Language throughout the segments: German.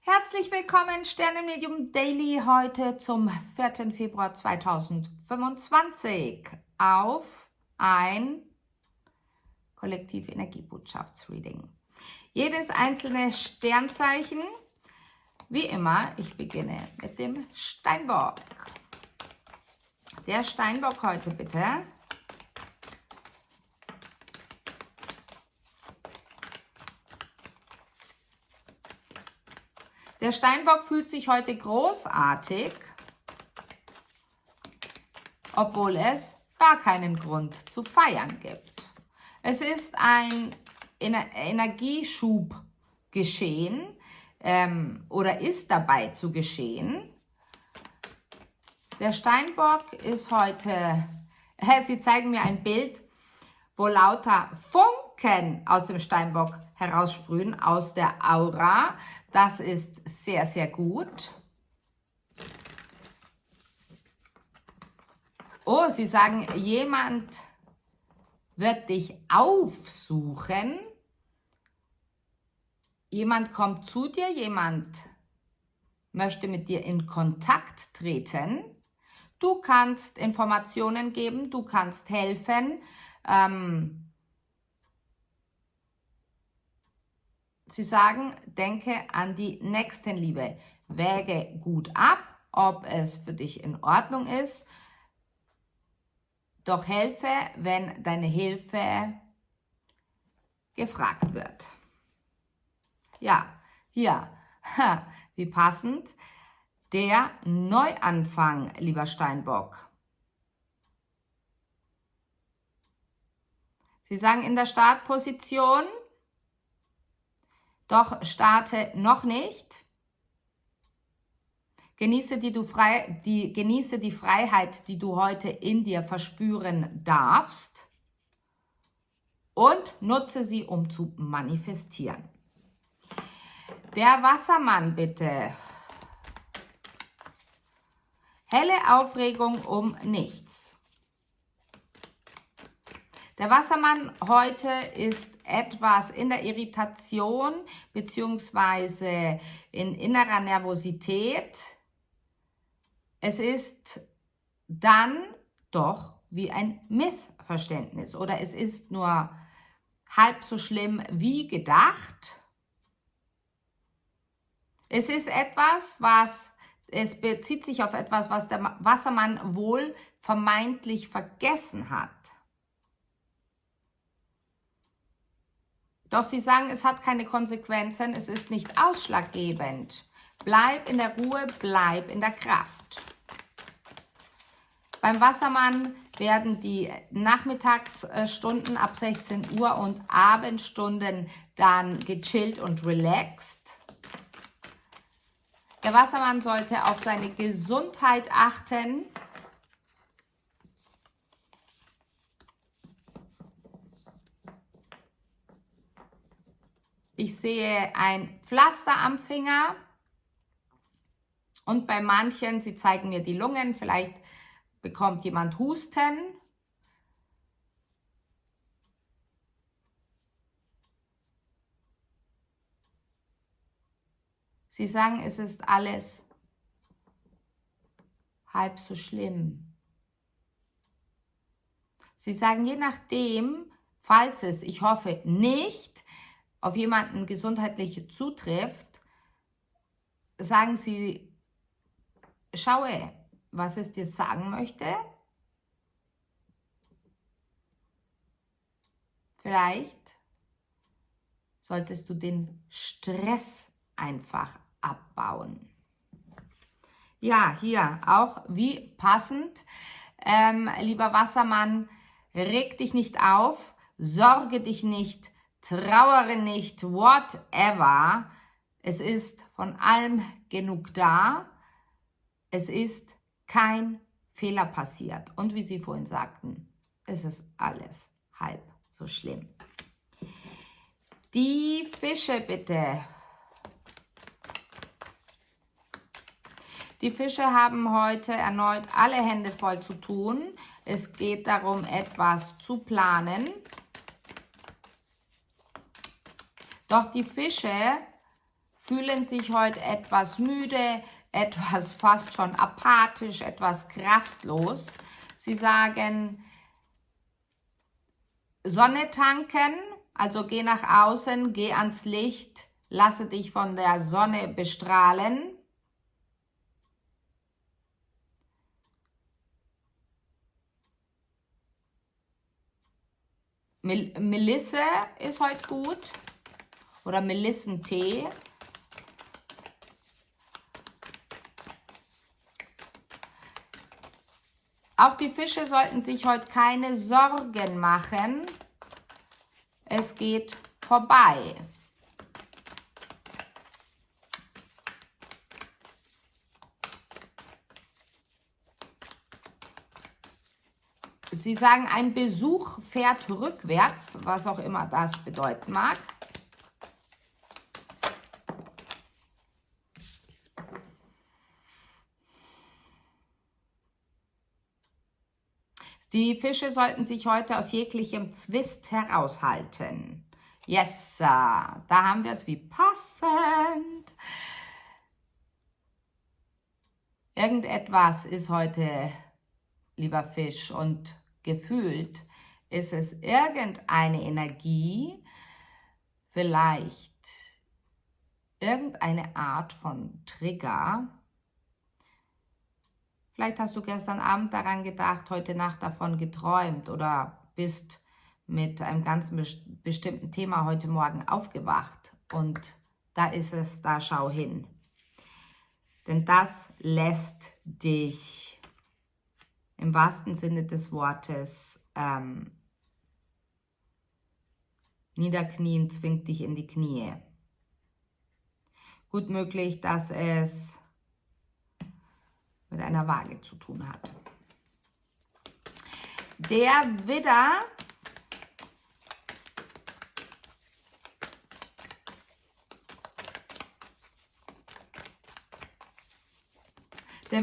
Herzlich willkommen, Sternenmedium Daily, heute zum 4. Februar 2025 auf ein Kollektiv-Energiebotschaftsreading. Jedes einzelne Sternzeichen, wie immer, ich beginne mit dem Steinbock. Der Steinbock heute bitte. Der Steinbock fühlt sich heute großartig, obwohl es gar keinen Grund zu feiern gibt. Es ist ein Energieschub geschehen oder ist dabei zu geschehen. Der Steinbock ist heute, Sie zeigen mir ein Bild, wo lauter Funken aus dem Steinbock heraussprühen, aus der Aura. Das ist sehr, sehr gut. Oh, Sie sagen, jemand wird dich aufsuchen. Jemand kommt zu dir, jemand möchte mit dir in Kontakt treten. Du kannst Informationen geben, du kannst helfen. Sie sagen, denke an die Nächstenliebe. Wäge gut ab, ob es für dich in Ordnung ist. Doch helfe, wenn deine Hilfe gefragt wird. Ja, hier, wie passend, der Neuanfang, lieber Steinbock. Sie sagen in der Startposition, doch starte noch nicht. Genieße die Freiheit, die du heute in dir verspüren darfst, und nutze sie, um zu manifestieren. Der Wassermann bitte. Helle Aufregung um nichts. Der Wassermann heute ist etwas in der Irritation bzw. in innerer Nervosität. Es ist dann doch wie ein Missverständnis oder es ist nur halb so schlimm wie gedacht. Es ist es bezieht sich auf etwas, was der Wassermann wohl vermeintlich vergessen hat. Doch sie sagen, es hat keine Konsequenzen, es ist nicht ausschlaggebend. Bleib in der Ruhe, bleib in der Kraft. Beim Wassermann werden die Nachmittagsstunden ab 16 Uhr und Abendstunden dann gechillt und relaxed. Der Wassermann sollte auf seine Gesundheit achten. Ich sehe ein Pflaster am Finger und bei manchen, sie zeigen mir die Lungen, vielleicht bekommt jemand Husten. Sie sagen, es ist alles halb so schlimm. Sie sagen, je nachdem, falls es, ich hoffe nicht, auf jemanden gesundheitlich zutrifft, sagen Sie, schaue, was es dir sagen möchte. Vielleicht solltest du den Stress einfach abbauen. Ja, hier auch wie passend, lieber Wassermann, reg dich nicht auf, sorge dich nicht, trauere nicht, whatever. Es ist von allem genug da. Es ist kein Fehler passiert. Und wie Sie vorhin sagten, es ist alles halb so schlimm. Die Fische bitte. Die Fische haben heute erneut alle Hände voll zu tun. Es geht darum, etwas zu planen. Doch die Fische fühlen sich heute etwas müde, etwas fast schon apathisch, etwas kraftlos. Sie sagen, Sonne tanken, also geh nach außen, geh ans Licht, lasse dich von der Sonne bestrahlen. Melisse ist heute gut oder Melissentee. Auch die Fische sollten sich heute keine Sorgen machen. Es geht vorbei. Sie sagen, ein Besuch fährt rückwärts, was auch immer das bedeuten mag. Die Fische sollten sich heute aus jeglichem Zwist heraushalten. Yes, da haben wir es wie passend. Irgendetwas ist heute, lieber Fisch, und gefühlt ist es irgendeine Energie, vielleicht irgendeine Art von Trigger. Vielleicht hast du gestern Abend daran gedacht, heute Nacht davon geträumt oder bist mit einem ganz bestimmten Thema heute Morgen aufgewacht. Und da ist es, da schau hin. Denn das lässt dich im wahrsten Sinne des Wortes niederknien, zwingt dich in die Knie. Gut möglich, dass es mit einer Waage zu tun hat. Der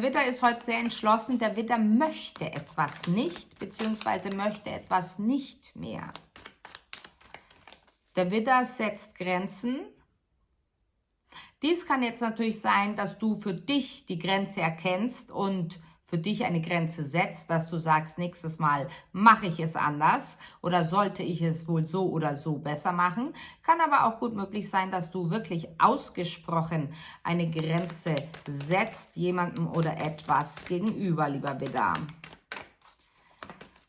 Widder ist heute sehr entschlossen. Der Widder möchte etwas nicht, beziehungsweise möchte etwas nicht mehr. Der Widder setzt Grenzen. Dies kann jetzt natürlich sein, dass du für dich die Grenze erkennst und für dich eine Grenze setzt, dass du sagst, nächstes Mal mache ich es anders oder sollte ich es wohl so oder so besser machen. Kann aber auch gut möglich sein, dass du wirklich ausgesprochen eine Grenze setzt, jemandem oder etwas gegenüber, lieber Widder.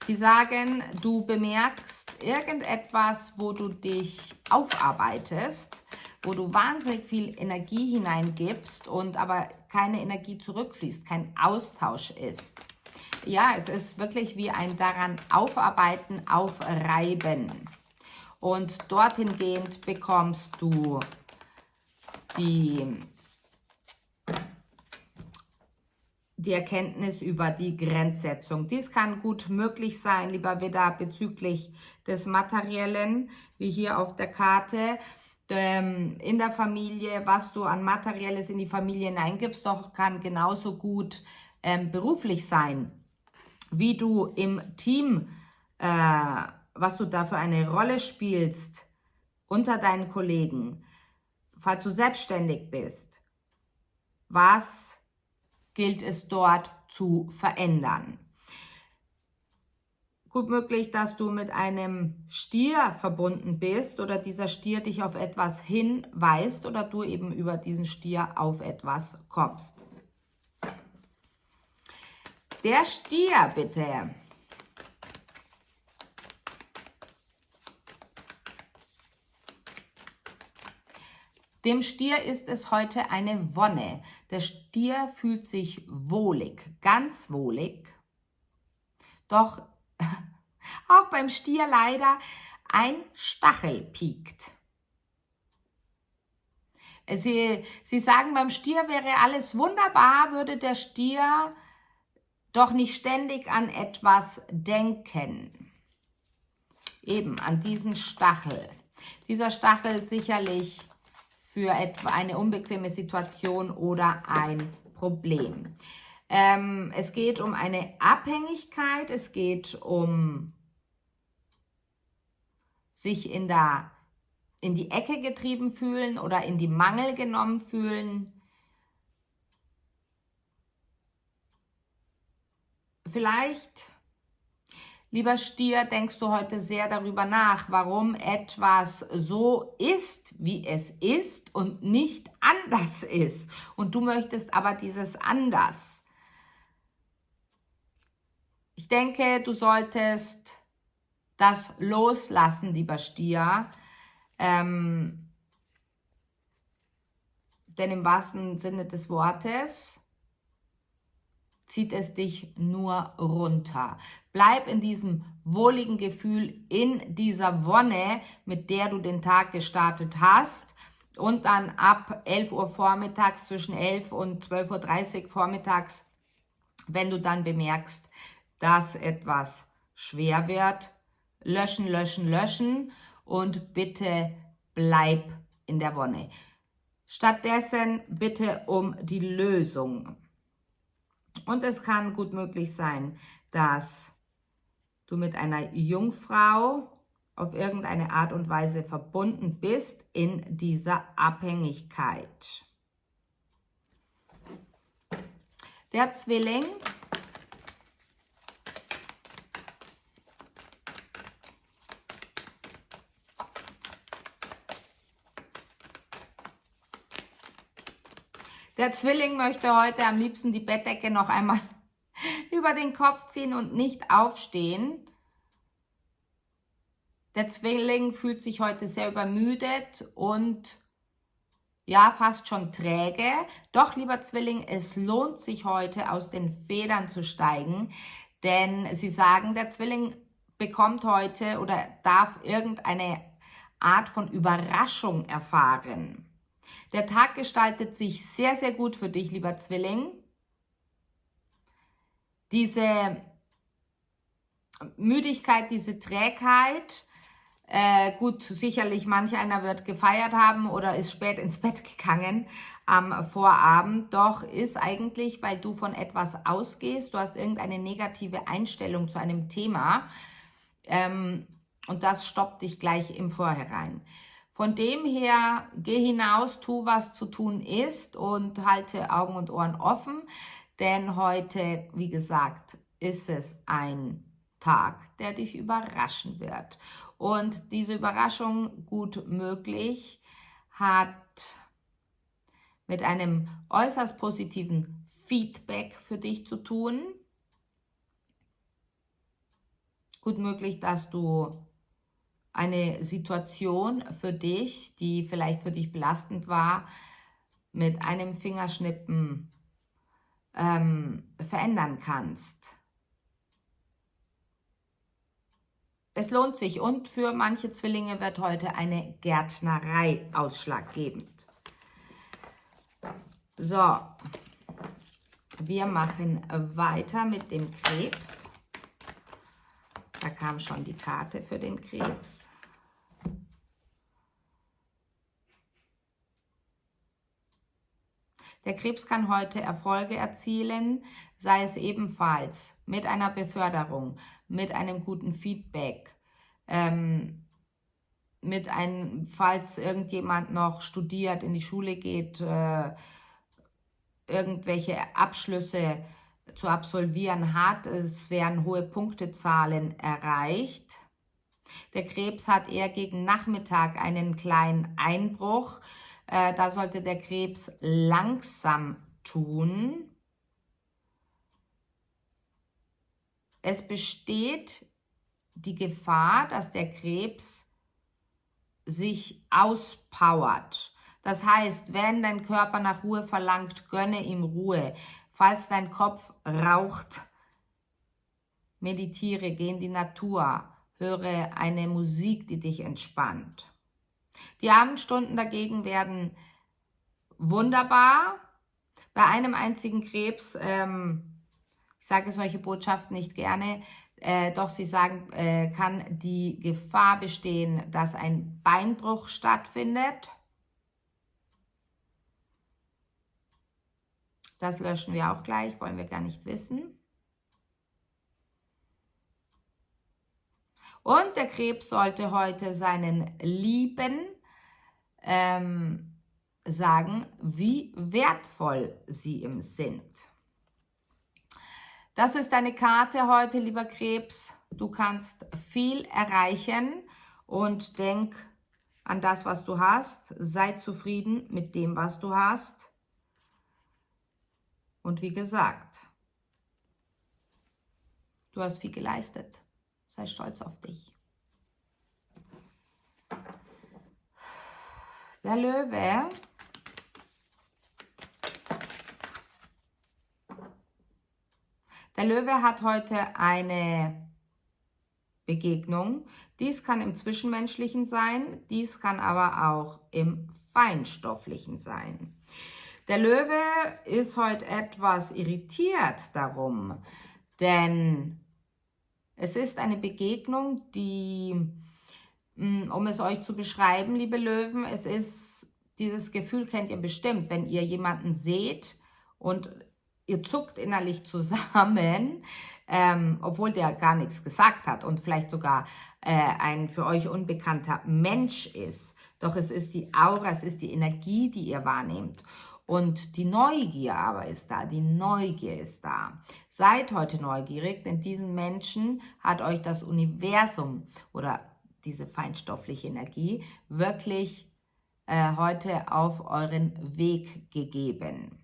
Sie sagen, du bemerkst irgendetwas, wo du dich aufarbeitest, wo du wahnsinnig viel Energie hineingibst und aber keine Energie zurückfließt, kein Austausch ist. Ja, es ist wirklich wie ein daran aufarbeiten, aufreiben. Und dorthin gehend bekommst du die Erkenntnis über die Grenzsetzung. Dies kann gut möglich sein, lieber Widder, bezüglich des Materiellen, wie hier auf der Karte, in der Familie, was du an Materielles in die Familie hineingibst, doch kann genauso gut beruflich sein, wie du im Team, was du da für eine Rolle spielst unter deinen Kollegen, falls du selbstständig bist, was gilt es dort zu verändern. Gut möglich, dass du mit einem Stier verbunden bist oder dieser Stier dich auf etwas hinweist oder du eben über diesen Stier auf etwas kommst. Der Stier, bitte. Dem Stier ist es heute eine Wonne. Der Stier fühlt sich wohlig, ganz wohlig. Doch auch beim Stier leider ein Stachel piekt. Sie sagen, beim Stier wäre alles wunderbar, würde der Stier doch nicht ständig an etwas denken. Eben an diesen Stachel. Dieser Stachel sicherlich für etwa eine unbequeme Situation oder ein Problem. Es geht um eine Abhängigkeit, es geht um sich in der in die Ecke getrieben fühlen oder in die Mangel genommen fühlen. Vielleicht, lieber Stier, denkst du heute sehr darüber nach, warum etwas so ist, wie es ist und nicht anders ist. Und du möchtest aber dieses anders. Ich denke, du solltest das loslassen, lieber Stier. Denn im wahrsten Sinne des Wortes zieht es dich nur runter. Bleib in diesem wohligen Gefühl, in dieser Wonne, mit der du den Tag gestartet hast. Und dann ab 11 Uhr vormittags, zwischen 11 und 12:30 Uhr vormittags, wenn du dann bemerkst, dass etwas schwer wird, löschen, löschen, löschen und bitte bleib in der Wonne. Stattdessen bitte um die Lösung. Und es kann gut möglich sein, dass du mit einer Jungfrau auf irgendeine Art und Weise verbunden bist in dieser Abhängigkeit. Der Zwilling möchte heute am liebsten die Bettdecke noch einmal über den Kopf ziehen und nicht aufstehen. Der Zwilling fühlt sich heute sehr übermüdet und ja, fast schon träge. Doch, lieber Zwilling, es lohnt sich heute, aus den Federn zu steigen, denn sie sagen, der Zwilling bekommt heute oder darf irgendeine Art von Überraschung erfahren. Der Tag gestaltet sich sehr, sehr gut für dich, lieber Zwilling. Diese Müdigkeit, diese Trägheit, gut, sicherlich manch einer wird gefeiert haben oder ist spät ins Bett gegangen am Vorabend, doch ist eigentlich, weil du von etwas ausgehst, du hast irgendeine negative Einstellung zu einem Thema und das stoppt dich gleich im Vorhinein. Von dem her, geh hinaus, tu, was zu tun ist und halte Augen und Ohren offen, denn heute, wie gesagt, ist es ein Tag, der dich überraschen wird. Und diese Überraschung, gut möglich, hat mit einem äußerst positiven Feedback für dich zu tun. Gut möglich, dass du eine Situation für dich, die vielleicht für dich belastend war, mit einem Fingerschnippen verändern kannst. Es lohnt sich und für manche Zwillinge wird heute eine Gärtnerei ausschlaggebend. So, wir machen weiter mit dem Krebs. Da kam schon die Karte für den Krebs. Der Krebs kann heute Erfolge erzielen, sei es ebenfalls mit einer Beförderung, mit einem guten Feedback, falls irgendjemand noch studiert, in die Schule geht, irgendwelche Abschlüsse zu absolvieren hat. Es werden hohe Punktezahlen erreicht. Der Krebs hat eher gegen Nachmittag einen kleinen Einbruch. Da sollte der Krebs langsam tun. Es besteht die Gefahr, dass der Krebs sich auspowert. Das heißt, wenn dein Körper nach Ruhe verlangt, gönne ihm Ruhe. Falls dein Kopf raucht, meditiere, geh in die Natur, höre eine Musik, die dich entspannt. Die Abendstunden dagegen werden wunderbar. Bei einem einzigen Krebs, ich sage solche Botschaften nicht gerne, doch sie sagen, kann die Gefahr bestehen, dass ein Beinbruch stattfindet. Das löschen wir auch gleich, wollen wir gar nicht wissen. Und der Krebs sollte heute seinen Lieben sagen, wie wertvoll sie ihm sind. Das ist deine Karte heute, lieber Krebs. Du kannst viel erreichen und denk an das, was du hast. Sei zufrieden mit dem, was du hast. Und wie gesagt, du hast viel geleistet. Sei stolz auf dich. Der Löwe. Der Löwe hat heute eine Begegnung. Dies kann im Zwischenmenschlichen sein, dies kann aber auch im Feinstofflichen sein. Der Löwe ist heute etwas irritiert darum, denn es ist eine Begegnung, die, um es euch zu beschreiben, liebe Löwen, es ist, dieses Gefühl kennt ihr bestimmt, wenn ihr jemanden seht und ihr zuckt innerlich zusammen, obwohl der gar nichts gesagt hat und vielleicht sogar ein für euch unbekannter Mensch ist. Doch es ist die Aura, es ist die Energie, die ihr wahrnehmt. Und die Neugier aber ist da, die Neugier ist da. Seid heute neugierig, denn diesen Menschen hat euch das Universum oder diese feinstoffliche Energie wirklich heute auf euren Weg gegeben.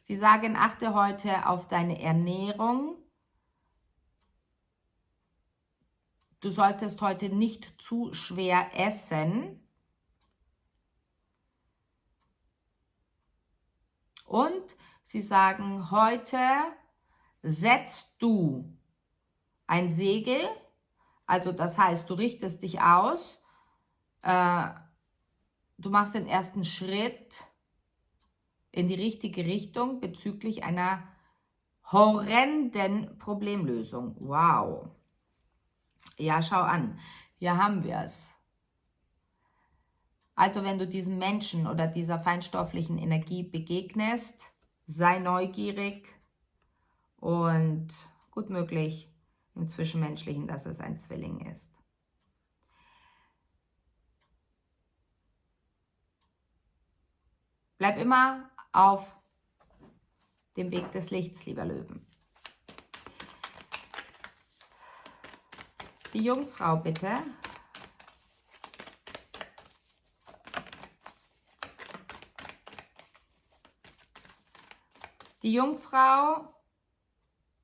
Sie sagen, achte heute auf deine Ernährung. Du solltest heute nicht zu schwer essen. Und sie sagen, heute setzt du ein Segel, also das heißt, du richtest dich aus, du machst den ersten Schritt in die richtige Richtung bezüglich einer horrenden Problemlösung. Wow. Ja, schau an, hier haben wir es. Also wenn du diesem Menschen oder dieser feinstofflichen Energie begegnest, sei neugierig und gut möglich im Zwischenmenschlichen, dass es ein Zwilling ist. Bleib immer auf dem Weg des Lichts, lieber Löwen. Die Jungfrau bitte. Die Jungfrau,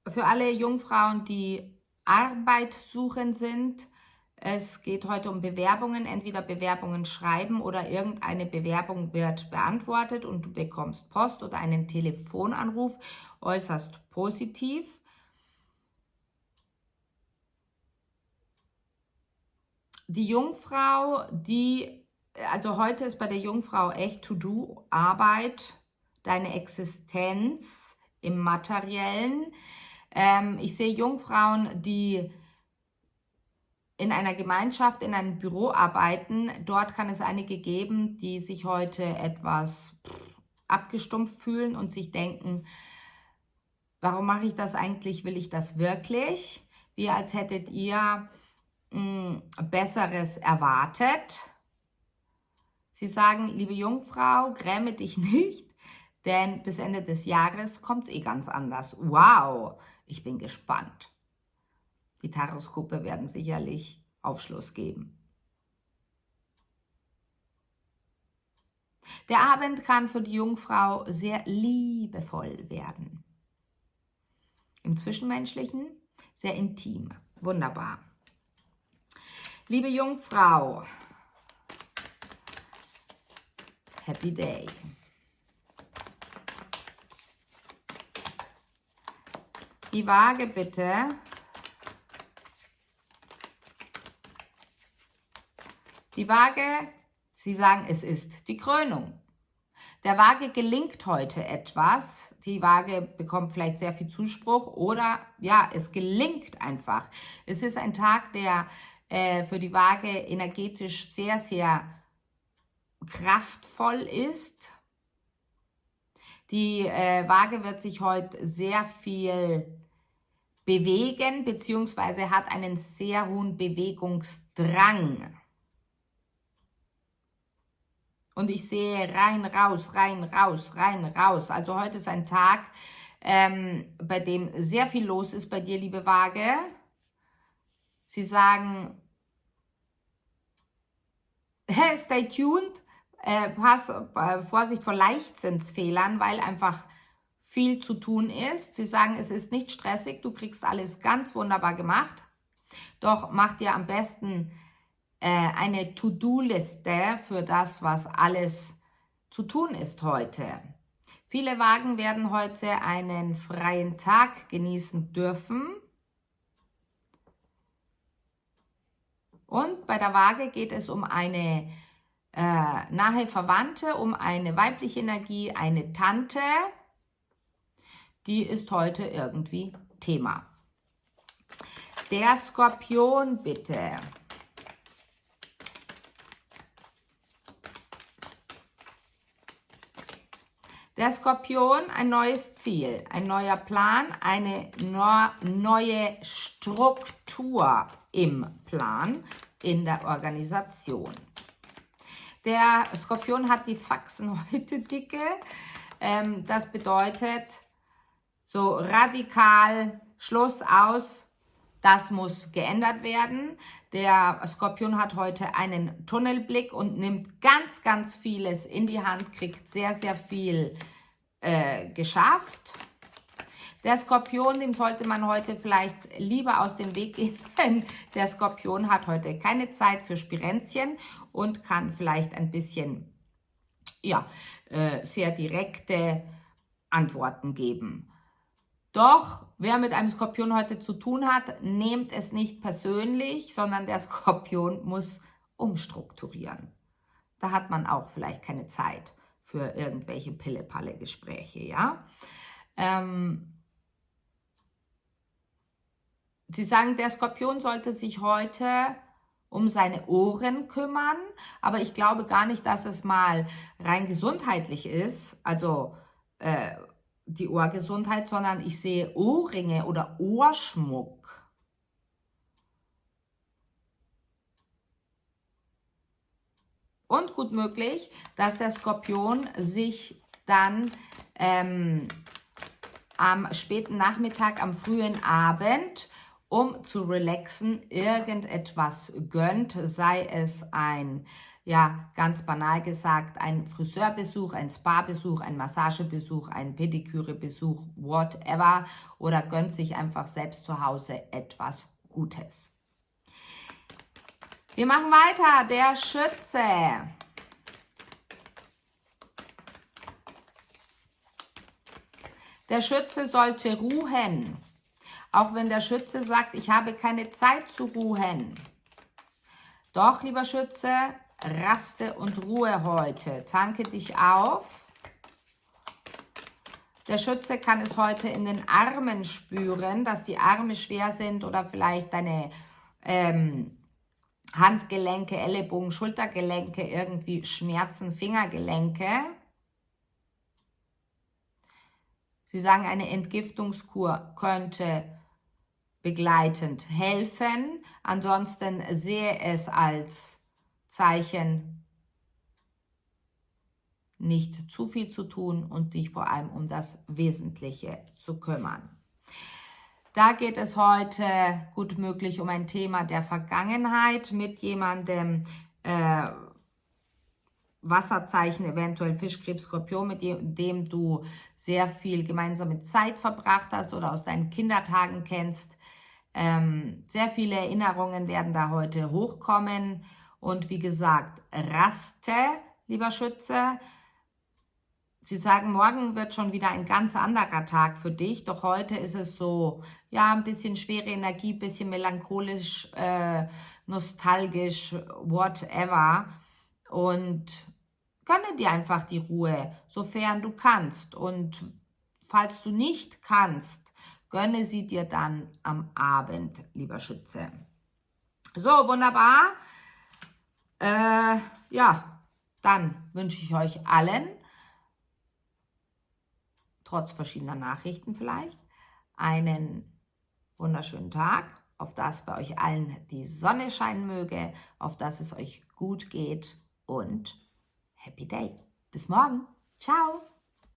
für alle Jungfrauen, die Arbeit suchen sind, es geht heute um Bewerbungen, entweder Bewerbungen schreiben oder irgendeine Bewerbung wird beantwortet und du bekommst Post oder einen Telefonanruf, äußerst positiv. Die Jungfrau, also heute ist bei der Jungfrau echt To-Do-Arbeit, deine Existenz im Materiellen. Ich sehe Jungfrauen, die in einer Gemeinschaft, in einem Büro arbeiten. Dort kann es einige geben, die sich heute etwas abgestumpft fühlen und sich denken, warum mache ich das eigentlich? Will ich das wirklich? Wie als hättet ihr Besseres erwartet. Sie sagen, liebe Jungfrau, gräme dich nicht, denn bis Ende des Jahres kommt es ganz anders. Wow, ich bin gespannt. Die Taroskope werden sicherlich Aufschluss geben. Der Abend kann für die Jungfrau sehr liebevoll werden. Im Zwischenmenschlichen sehr intim. Wunderbar. Liebe Jungfrau, Happy Day. Die Waage bitte. Die Waage, Sie sagen, es ist die Krönung. Der Waage gelingt heute etwas. Die Waage bekommt vielleicht sehr viel Zuspruch oder ja, es gelingt einfach. Es ist ein Tag, der für die Waage energetisch sehr, sehr kraftvoll ist. Die Waage wird sich heute sehr viel bewegen, beziehungsweise hat einen sehr hohen Bewegungsdrang. Und ich sehe rein, raus, rein, raus, rein, raus. Also heute ist ein Tag, bei dem sehr viel los ist bei dir, liebe Waage. Sie sagen, stay tuned, Vorsicht vor Leichtsinnsfehlern, weil einfach viel zu tun ist. Sie sagen, es ist nicht stressig, du kriegst alles ganz wunderbar gemacht. Doch mach dir am besten eine To-Do-Liste für das, was alles zu tun ist heute. Viele Waagen werden heute einen freien Tag genießen dürfen. Und bei der Waage geht es um eine nahe Verwandte, um eine weibliche Energie, eine Tante. Die ist heute irgendwie Thema. Der Skorpion, bitte. Der Skorpion, ein neues Ziel, ein neuer Plan, eine neue Struktur im Plan, in der Organisation. Der Skorpion hat die Faxen heute dicke. Das bedeutet so radikal, Schluss aus, das muss geändert werden. Der Skorpion hat heute einen Tunnelblick und nimmt ganz, ganz vieles in die Hand, kriegt sehr, sehr viel geschafft. Der Skorpion, dem sollte man heute vielleicht lieber aus dem Weg gehen, denn der Skorpion hat heute keine Zeit für Spirenzchen und kann vielleicht ein bisschen, ja, sehr direkte Antworten geben. Doch, wer mit einem Skorpion heute zu tun hat, nehmt es nicht persönlich, sondern der Skorpion muss umstrukturieren. Da hat man auch vielleicht keine Zeit für irgendwelche Pille-Palle-Gespräche, ja. Sie sagen, der Skorpion sollte sich heute um seine Ohren kümmern, aber ich glaube gar nicht, dass es mal rein gesundheitlich ist, also die Ohrgesundheit, sondern ich sehe Ohrringe oder Ohrschmuck. Und gut möglich, dass der Skorpion sich dann am späten Nachmittag, am frühen Abend, um zu relaxen, irgendetwas gönnt, sei es ein, ja, ganz banal gesagt, ein Friseurbesuch, ein Spa-Besuch, ein Massagebesuch, ein Pediküre-Besuch, whatever, oder gönnt sich einfach selbst zu Hause etwas Gutes. Wir machen weiter, der Schütze. Der Schütze sollte ruhen, auch wenn der Schütze sagt, ich habe keine Zeit zu ruhen. Doch, lieber Schütze, raste und ruhe heute, tanke dich auf. Der Schütze kann es heute in den Armen spüren, dass die Arme schwer sind oder vielleicht deine Handgelenke, Ellenbogen, Schultergelenke irgendwie schmerzen, Fingergelenke. Sie sagen, eine Entgiftungskur könnte begleitend helfen. Ansonsten sehe es als Zeichen, nicht zu viel zu tun und dich vor allem um das Wesentliche zu kümmern. Da geht es heute gut möglich um ein Thema der Vergangenheit mit jemandem, Wasserzeichen, eventuell Fisch, Krebs, Skorpion, mit dem du sehr viel gemeinsame Zeit verbracht hast oder aus deinen Kindertagen kennst. Sehr viele Erinnerungen werden da heute hochkommen. Und wie gesagt, raste, lieber Schütze. Sie sagen, morgen wird schon wieder ein ganz anderer Tag für dich, doch heute ist es so, ja, ein bisschen schwere Energie, ein bisschen melancholisch, nostalgisch, whatever. Und gönne dir einfach die Ruhe, sofern du kannst. Und falls du nicht kannst, gönne sie dir dann am Abend, lieber Schütze. So, wunderbar. Ja, dann wünsche ich euch allen, trotz verschiedener Nachrichten vielleicht, einen wunderschönen Tag, auf dass bei euch allen die Sonne scheinen möge, auf dass es euch gut geht und Happy Day. Bis morgen. Ciao.